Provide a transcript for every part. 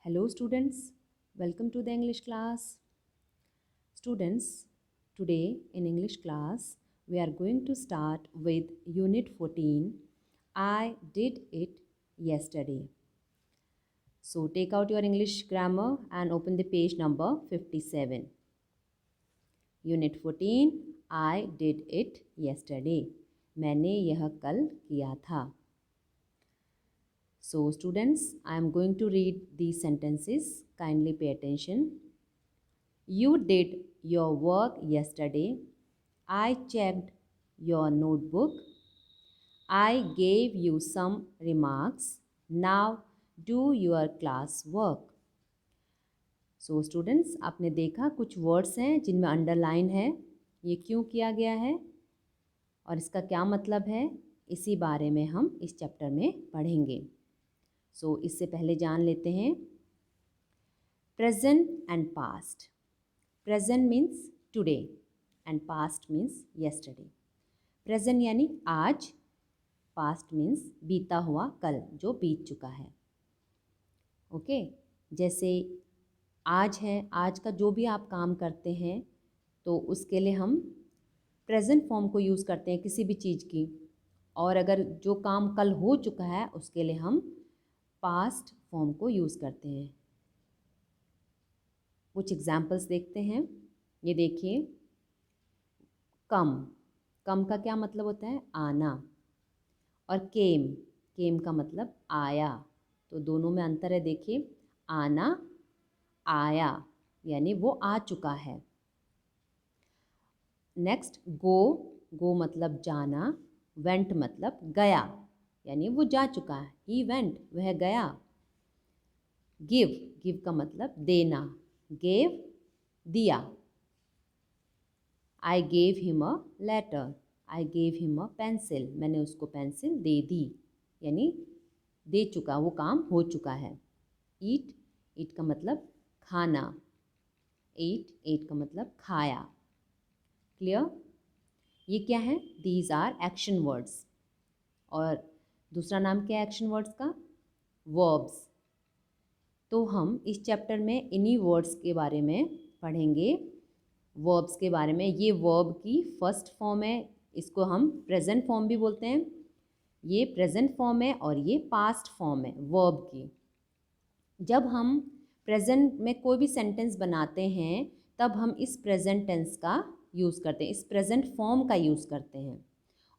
Hello students, welcome to the English class. Students, today in English class we are going to start with Unit 14. I did it yesterday. So take out your English grammar and open the page number 57. Unit 14. I did it yesterday. मैंने यह कल किया था. So students, I am going to read these sentences. Kindly pay attention. You did your work yesterday. I checked your notebook. I gave you some remarks. Now do your class work. So students, आपने देखा कुछ words हैं जिनमें underline है. ये क्यों किया गया है और इसका क्या मतलब है, इसी बारे में हम इस चैप्टर में पढ़ेंगे. So इससे पहले जान लेते हैं present and past. Present means today and past means yesterday. Present यानी आज, past means बीता हुआ कल, जो बीत चुका है. ओके, जैसे आज है, आज का जो भी आप काम करते हैं तो उसके लिए हम प्रेजेंट फॉर्म को यूज़ करते हैं किसी भी चीज़ की, और अगर जो काम कल हो चुका है उसके लिए हम पास्ट फॉर्म को यूज़ करते हैं. कुछ एग्जाम्पल्स देखते हैं. ये देखिए, कम का क्या मतलब होता है, आना, और केम का मतलब आया. तो दोनों में अंतर है. देखिए, आना, आया, यानी वो आ चुका है. नेक्स्ट, गो मतलब जाना, वेंट मतलब गया, यानी वो जा चुका है. ही वेंट, वह गया. गिव का मतलब देना, गेव दिया. I gave him a letter. I gave him a pencil, मैंने उसको पेंसिल दे दी, यानी दे चुका, वो काम हो चुका है. ईट का मतलब खाना. एट का मतलब खाया. क्लियर? ये क्या है? These are action words. और दूसरा नाम क्या है एक्शन वर्ड्स का? वर्ब्स. तो हम इस चैप्टर में इन्हीं वर्ड्स के बारे में पढ़ेंगे, वर्ब्स के बारे में. ये वर्ब की फर्स्ट फॉर्म है, इसको हम प्रेजेंट फॉर्म भी बोलते हैं. ये प्रेजेंट फॉर्म है और ये पास्ट फॉर्म है वर्ब की. जब हम प्रेजेंट में कोई भी सेंटेंस बनाते हैं तब हम इस प्रेजेंट टेंस का यूज़ करते हैं, इस प्रेजेंट फॉर्म का यूज़ करते हैं.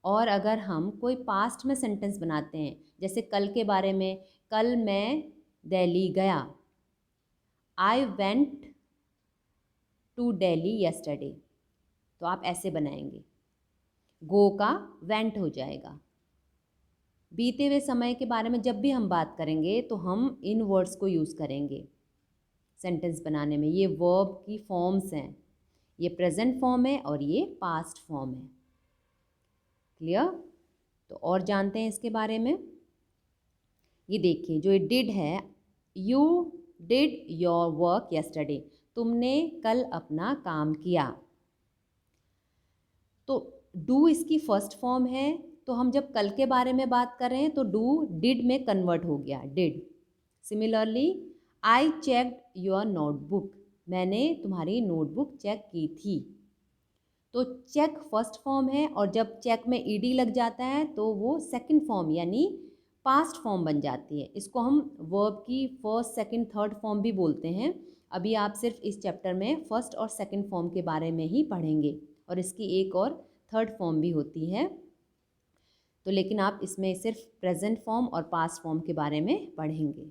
और अगर हम कोई पास्ट में सेंटेंस बनाते हैं, जैसे कल के बारे में, कल मैं दिल्ली गया. I went to Delhi yesterday. तो आप ऐसे बनाएंगे, गो का वेंट हो जाएगा. बीते हुए समय के बारे में जब भी हम बात करेंगे तो हम इन वर्ड्स को यूज़ करेंगे सेंटेंस बनाने में. ये वर्ब की फॉर्म्स हैं. ये प्रेजेंट फॉर्म है और ये पास्ट फॉर्म है. क्लियर? तो और जानते हैं इसके बारे में. ये देखिए, जो ये डिड है, you did your work yesterday. तुमने कल अपना काम किया. तो डू इसकी फर्स्ट फॉर्म है. तो हम जब कल के बारे में बात कर रहे हैं तो डू डिड में कन्वर्ट हो गया, did. Similarly, I checked your notebook. मैंने तुम्हारी नोटबुक चेक की थी. तो चेक फर्स्ट फॉर्म है और जब चेक में ईडी लग जाता है तो वो सेकंड फॉर्म यानी पास्ट फॉर्म बन जाती है. इसको हम वर्ब की फर्स्ट, सेकंड, थर्ड फॉर्म भी बोलते हैं. अभी आप सिर्फ इस चैप्टर में फर्स्ट और सेकंड फॉर्म के बारे में ही पढ़ेंगे, और इसकी एक और थर्ड फॉर्म भी होती है. तो लेकिन आप इसमें सिर्फ प्रेजेंट फॉर्म और पास्ट फॉर्म के बारे में पढ़ेंगे.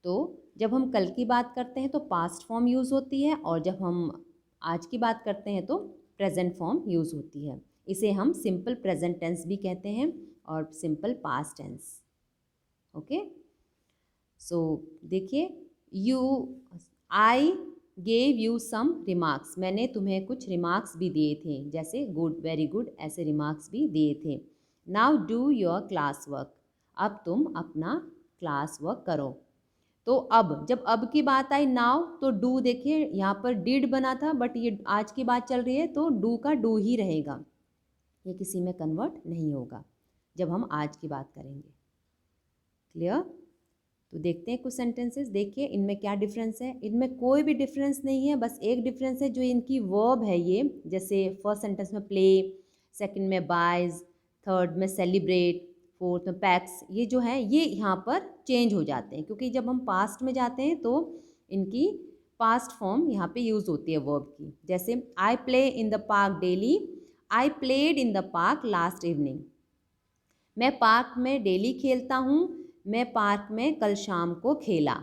तो जब हम कल की बात करते हैं तो पास्ट फॉर्म यूज़ होती है, और जब हम आज की बात करते हैं तो प्रेजेंट फॉर्म यूज़ होती है. इसे हम सिंपल प्रेजेंट टेंस भी कहते हैं और simple past tense. Okay, so देखिए, I gave you some remarks. मैंने तुम्हें कुछ रिमार्क्स भी दिए थे, जैसे गुड, वेरी गुड, ऐसे रिमार्क्स भी दिए थे. Now do your class work. अब तुम अपना क्लास वर्क करो. तो अब जब अब की बात आई नाउ, तो डू देखिए यहाँ पर डिड बना था, बट ये आज की बात चल रही है तो डू का डू ही रहेगा. ये किसी में कन्वर्ट नहीं होगा जब हम आज की बात करेंगे. क्लियर? तो देखते हैं कुछ सेंटेंसेस। देखिए इनमें क्या डिफरेंस है। इनमें कोई भी डिफरेंस नहीं है, बस एक डिफरेंस है जो इनकी वर्ब है ये। जैसे फर्स्ट सेंटेंस में प्ले, सेकंड में बाइज, थर्ड में सेलिब्रेट, फोर्थ में पैक्स, ये जो है ये यहाँ पर चेंज हो जाते हैं, क्योंकि जब हम पास्ट में जाते हैं तो इनकी पास्ट फॉर्म यहाँ पे यूज़ होती है वर्ब की। जैसे I play in the park daily, I played in the park last evening. मैं पार्क में डेली खेलता हूँ, मैं पार्क में कल शाम को खेला।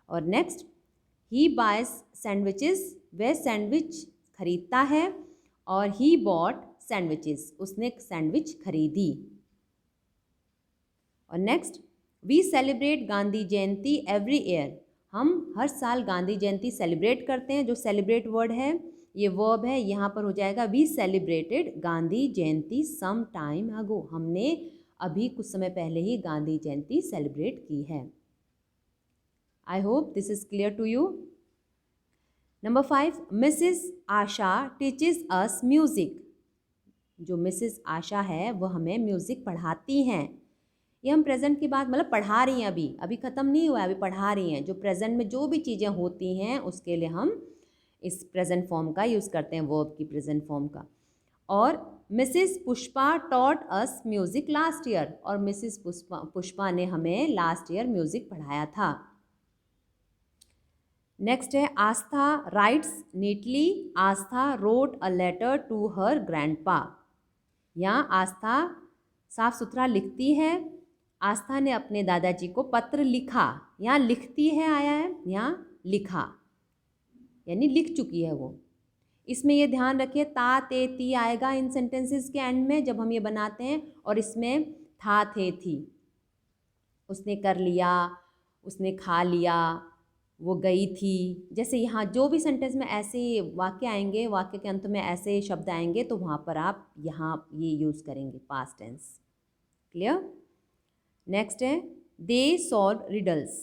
और नेक्स्ट, ही बायस सैंडविचेस, वह सैंडविच खरीदता है। और ही बॉट सैंडविचेस, उसने सैंडविच खरीदी। और next, we celebrate Gandhi Jayanti every year, हम हर साल गांधी जयंती सेलिब्रेट करते हैं। जो सेलिब्रेट वर्ड है ये वर्ब है, यहाँ पर हो जाएगा we celebrated Gandhi Jayanti some time ago, हमने अभी कुछ समय पहले ही गांधी जयंती सेलिब्रेट की है। I hope this is clear to you. Number 5, Mrs Asha teaches us music. जो मिसेस आशा है वो हमें म्यूज़िक पढ़ाती हैं। ये हम प्रेजेंट की बात, मतलब पढ़ा रही हैं, अभी ख़त्म नहीं हुआ है, अभी पढ़ा रही हैं। जो प्रेजेंट में जो भी चीज़ें होती हैं उसके लिए हम इस प्रेजेंट फॉर्म का यूज़ करते हैं, वर्ब की प्रेजेंट फॉर्म का। और Mrs Pushpa taught us music last year, और मिसिस पुष्पा ने हमें लास्ट ईयर म्यूज़िक पढ़ाया था। नेक्स्ट है Aastha writes neatly, Aastha wrote a letter to her grandpa. यहाँ आस्था साफ सुथरा लिखती है, आस्था ने अपने दादाजी को पत्र लिखा। यहाँ लिखती है आया है, यहाँ लिखा यानी लिख चुकी है वो। इसमें ये ध्यान रखिए ता ते ती आएगा इन सेंटेंसेस के एंड में जब हम ये बनाते हैं, और इसमें था थे थी। उसने कर लिया, उसने खा लिया, वो गई थी। जैसे यहाँ जो भी सेंटेंस में ऐसे वाक्य आएंगे, वाक्य के अंत में ऐसे शब्द आएंगे, तो वहाँ पर आप यहाँ ये यूज़ करेंगे पास्ट टेंस। क्लियर। नेक्स्ट है they solve riddles,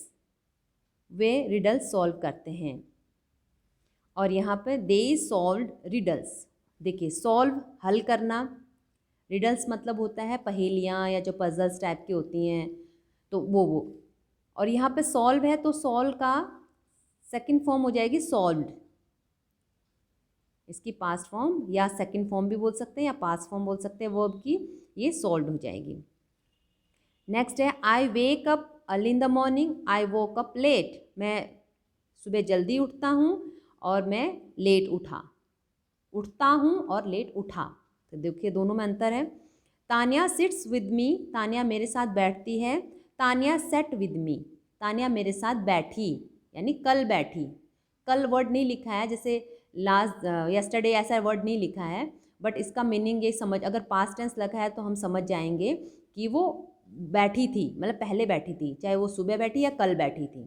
way riddles solve करते हैं। और यहाँ पर दे सॉल्व्ड रिडल्स, देखिए सॉल्व हल करना, रिडल्स मतलब होता है पहेलियाँ या जो पजल्स टाइप की होती हैं, तो वो। और यहाँ पे सॉल्व है तो सॉल्व का सेकंड फॉर्म हो जाएगी सॉल्व्ड। इसकी पास्ट फॉर्म या सेकंड फॉर्म भी बोल सकते हैं या पास्ट फॉर्म बोल सकते हैं वर्ब की, ये सॉल्व्ड हो जाएगी। नेक्स्ट है I wake up early in the morning, I woke up late, मैं सुबह जल्दी उठता हूँ और मैं लेट उठा, उठता हूँ और लेट उठा। तो देखिए दोनों में अंतर है। Tania sits with me, Tania मेरे साथ बैठती है। Tania sat with me, Tania मेरे साथ बैठी, यानी कल बैठी। कल वर्ड नहीं लिखा है, जैसे लास्ट यस्टरडे ऐसा वर्ड नहीं लिखा है, बट इसका मीनिंग ये समझ, अगर पास्ट टेंस लिखा है तो हम समझ जाएंगे कि वो बैठी थी, मतलब पहले बैठी थी, चाहे वो सुबह बैठी या कल बैठी थी।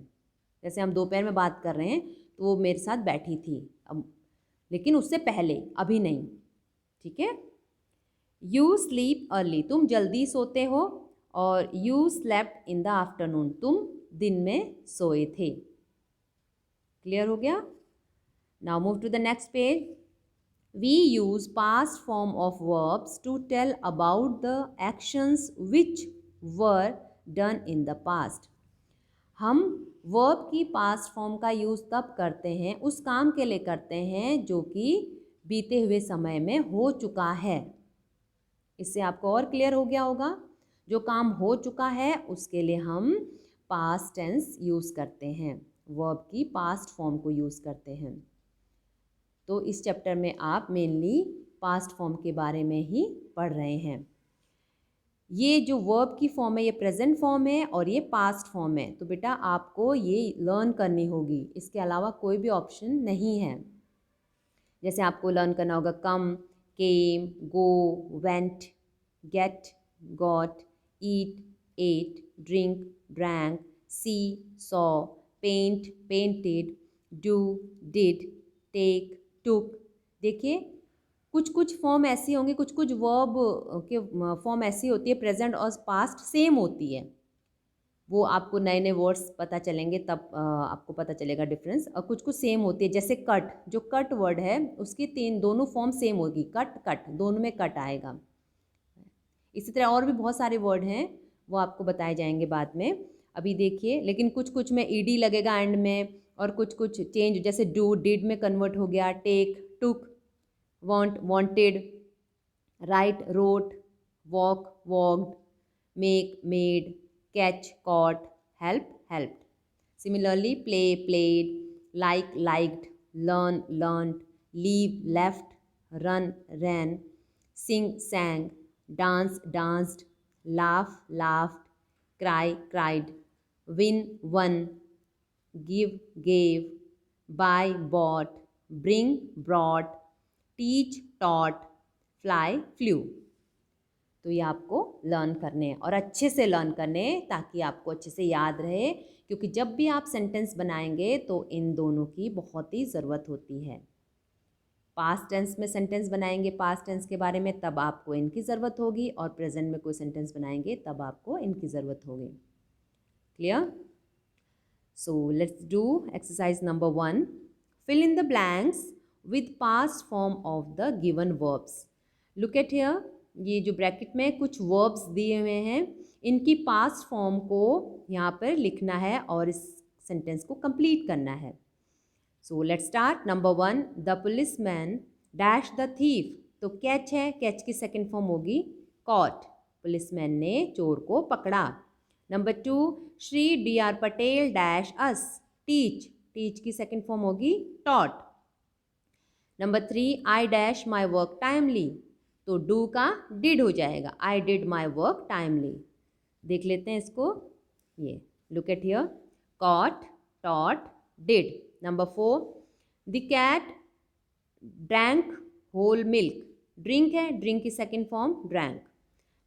जैसे हम दोपहर में बात कर रहे हैं तो वो मेरे साथ बैठी थी, अब लेकिन उससे पहले, अभी नहीं। ठीक है। यू स्लीप अर्ली, तुम जल्दी सोते हो। और you slept in the afternoon, तुम दिन में सोए थे। क्लियर हो गया। Now move to the next page. We use past form of verbs to tell about the actions which were done in the past. हम वर्ब की पास्ट फॉर्म का यूज़ तब करते हैं, उस काम के लिए करते हैं जो कि बीते हुए समय में हो चुका है। इससे आपको और क्लियर हो गया होगा। जो काम हो चुका है उसके लिए हम पास्ट टेंस यूज़ करते हैं, वर्ब की पास्ट फॉर्म को यूज़ करते हैं। तो इस चैप्टर में आप मेनली पास्ट फॉर्म के बारे में ही पढ़ रहे हैं। ये जो वर्ब की फॉर्म है ये प्रेजेंट फॉर्म है और ये पास्ट फॉर्म है, तो बेटा आपको ये लर्न करनी होगी, इसके अलावा कोई भी ऑप्शन नहीं है। जैसे आपको लर्न करना होगा come, came, go, went, get, got, eat, ate, drink, drank, see, saw, paint, painted, do, did, take, took. देखिए कुछ फॉर्म ऐसी होंगी, कुछ वर्ब के फॉर्म ऐसी होती है प्रेजेंट और पास्ट सेम होती है, वो आपको नए नए वर्ड्स पता चलेंगे तब आपको पता चलेगा डिफरेंस। और कुछ सेम होती है, जैसे कट, जो कट वर्ड है उसकी दोनों फॉर्म सेम होगी, कट कट, दोनों में कट आएगा। इसी तरह और भी बहुत सारे वर्ड हैं वो आपको बताए जाएंगे बाद में। अभी देखिए, लेकिन कुछ कुछ में ईडी लगेगा एंड में, और कुछ कुछ चेंज, जैसे डू डिड में कन्वर्ट हो गया, take took, want wanted, write wrote, walk walked, make made, catch caught, help helped. Similarly, play played, like liked, learn learned, leave left, run ran, sing sang, dance danced, laugh laughed, cry cried, win won, give gave, buy bought, bring brought, teach taught, fly flew. तो ये आपको learn करने हैं और अच्छे से learn करने हैं ताकि आपको अच्छे से याद रहे, क्योंकि जब भी आप सेंटेंस बनाएंगे तो इन दोनों की बहुत ही ज़रूरत होती है। पास्ट टेंस में सेंटेंस बनाएंगे पास्ट टेंस के बारे में, तब आपको इनकी ज़रूरत होगी, और प्रेजेंट में कोई सेंटेंस बनाएंगे तब आपको इनकी ज़रूरत होगी। Clear? So let's do exercise number 1। Fill in the blanks with past form of the given verbs. Look at here, ये जो ब्रैकेट में कुछ वर्ब्स दिए हुए हैं, इनकी पास्ट फॉर्म को यहाँ पर लिखना है और इस सेंटेंस को कंप्लीट करना है। So let's start. Number 1, the policeman dash the thief. तो कैच है, कैच की सेकंड फॉर्म होगी कॉट। पुलिसमैन ने चोर को पकड़ा। Number 2, Shri DR Patel dash us. Teach, teach की सेकंड फॉर्म होगी taught. Number 3, I dash my work timely. तो डू का डिड हो जाएगा, I did my work timely. देख लेते हैं इसको, ये look at here, caught taught did. Number 4, the cat drank whole milk. Drink है, ड्रिंक की second form drank.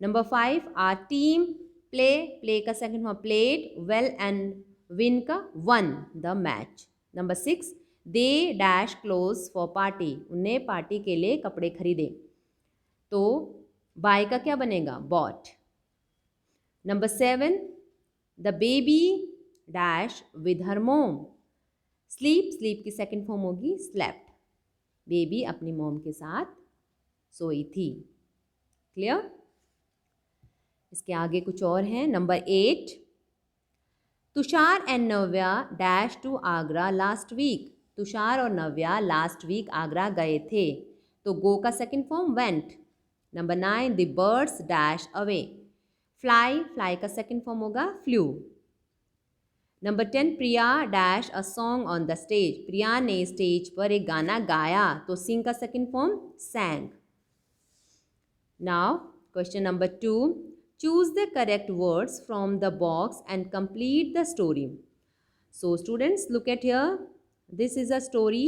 Number 5, our team play, play का second form played, well and win का won the match. Number 6, they dash clothes for party. उन्हें party के लिए कपड़े खरीदे। तो बाय का क्या बनेगा, bought. Number 7, the baby dash with her mom. Sleep, sleep की सेकंड फॉर्म होगी स्लेप्ट। बेबी अपनी मोम के साथ सोई थी। क्लियर? इसके आगे कुछ और हैं। Number 8, Tushar and Navya dash to Agra last week. Tushar और नव्या लास्ट वीक आगरा गए थे। तो गो का second form went. Number 9, the birds dash away. Fly, fly का सेकंड फॉर्म होगा flew. Number 10, Priya dash a song on the stage. Priya ने स्टेज पर एक गाना गाया। तो सिंग का second form sang. Now question number 2, choose the correct words from the box and complete the story. So students look at here, this is a story.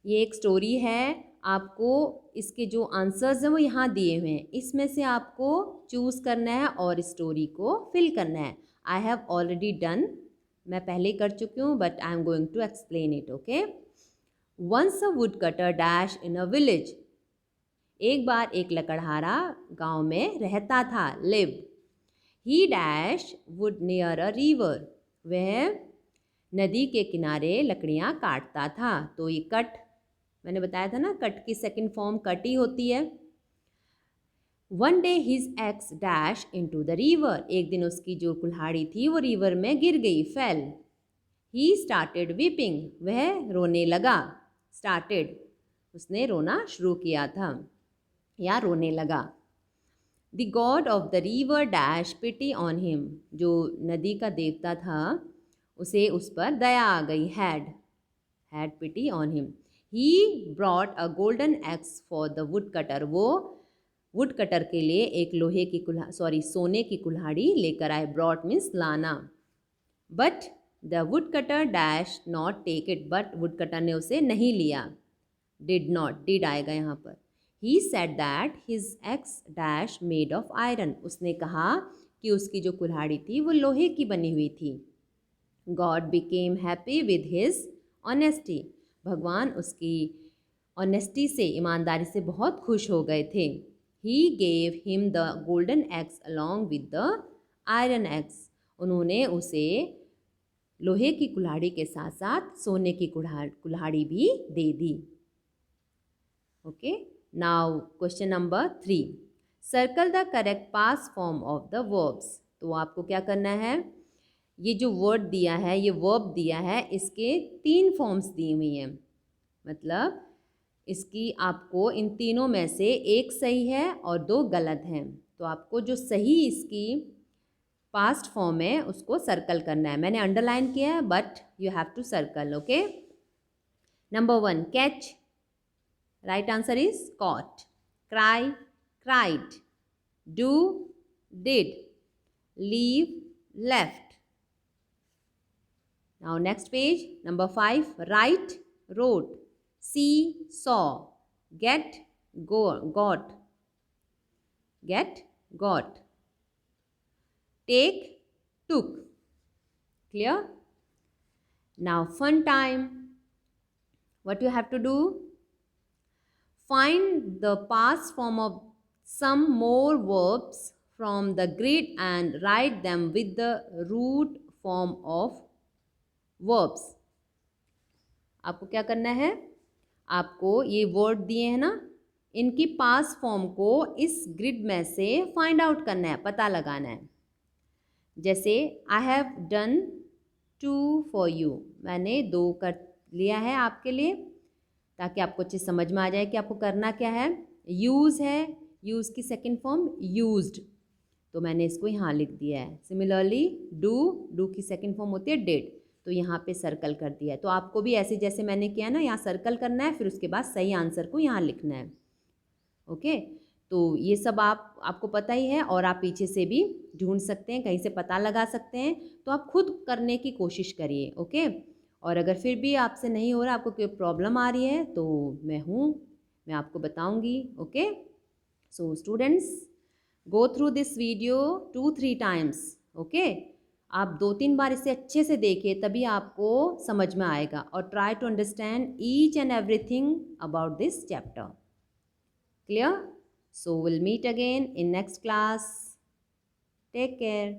ये एक story है, आपको इसके जो आंसर्स हैं वो यहाँ दिए हुए हैं, इसमें से आपको चूज़ करना है और स्टोरी को फिल करना है। आई हैव ऑलरेडी डन, मैं पहले कर चुकी हूँ, but I am going to explain it. Okay. Once a wood cutter dash in a village. एक बार एक लकड़हारा गांव में रहता था, live. He dash wood near a river. वह नदी के किनारे लकड़ियाँ काटता था। तो ये कट, मैंने बताया था ना, कट की सेकंड फॉर्म कट ही होती है। One day his ex dash into the river. एक दिन उसकी जो कुल्हाड़ी थी वो रिवर में गिर गई, फेल। He started weeping. वह रोने लगा। स्टार्टेड, उसने रोना शुरू किया था या रोने लगा। The god of the river dash pity on him. जो नदी का देवता था उसे उस पर दया आ गई, had pity on him. He brought a golden axe for the wood cutter. वो वुड कटर के लिए एक लोहे की सोने की कुल्हाड़ी लेकर आए। ब्रॉट मीन्स लाना। But the wood cutter dash not take it. But wood cutter ने उसे नहीं लिया। डिड नॉट, डिड आएगा यहाँ पर। He said that his ex dash made of iron. उसने कहा कि उसकी जो कुल्हाड़ी थी वो लोहे की बनी हुई थी। God became happy with his honesty. भगवान उसकी ऑनेस्टी से, ईमानदारी से बहुत खुश हो गए थे। He gave him the golden x along with the iron x. उन्होंने उसे लोहे की कुल्हाड़ी के साथ साथ सोने की कुल्हाड़ी भी दे दी। Okay, now question number 3, circle the correct past form of the verbs. तो आपको क्या करना है, ये जो वर्ड दिया है, ये वर्ब दिया है, इसके 3 फॉर्म्स दी हुई हैं। मतलब इसकी आपको इन तीनों में से एक सही है और 2 गलत हैं। तो आपको जो सही इसकी पास्ट फॉर्म है उसको सर्कल करना है। मैंने अंडरलाइन किया है but you have to circle. Okay, number 1 catch, right answer is caught. Cry, cried. Do, did. Leave, left. Now next page, number 5, write, wrote. See, saw. Get, go, got. Get, got. Take, took. Clear? Now fun time. What you have to do? Find the past form of some more verbs from the grid and write them with the root form of verbs. आपको क्या करना है, आपको ये word दिए हैं ना, इनकी पास्ट फॉर्म को इस ग्रिड में से फाइंड आउट करना है, पता लगाना है। जैसे I have done 2 for you, मैंने 2 कर लिया है आपके लिए, ताकि आपको अच्छे समझ में आ जाए कि आपको करना क्या है। यूज़ है, यूज़ की सेकेंड फॉर्म यूज्ड, तो मैंने इसको यहाँ लिख दिया है। सिमिलरली डू, डू की सेकेंड फॉर्म होती है डिड, तो यहाँ पे सर्कल कर दिया है। तो आपको भी ऐसे जैसे मैंने किया ना, यहाँ सर्कल करना है, फिर उसके बाद सही आंसर को यहाँ लिखना है। ओके, तो ये सब आपको पता ही है, और आप पीछे से भी ढूंढ सकते हैं, कहीं से पता लगा सकते हैं। तो आप खुद करने की कोशिश करिए। ओके, और अगर फिर भी आपसे नहीं हो रहा, आपको कोई प्रॉब्लम आ रही है, तो मैं आपको बताऊँगी। Okay, so students, go through this video 2-3 times. Okay, आप 2-3 बार इसे अच्छे से देखिए, तभी आपको समझ में आएगा। और try to understand each and everything about this chapter. Clear? So will meet again in next class. Take care.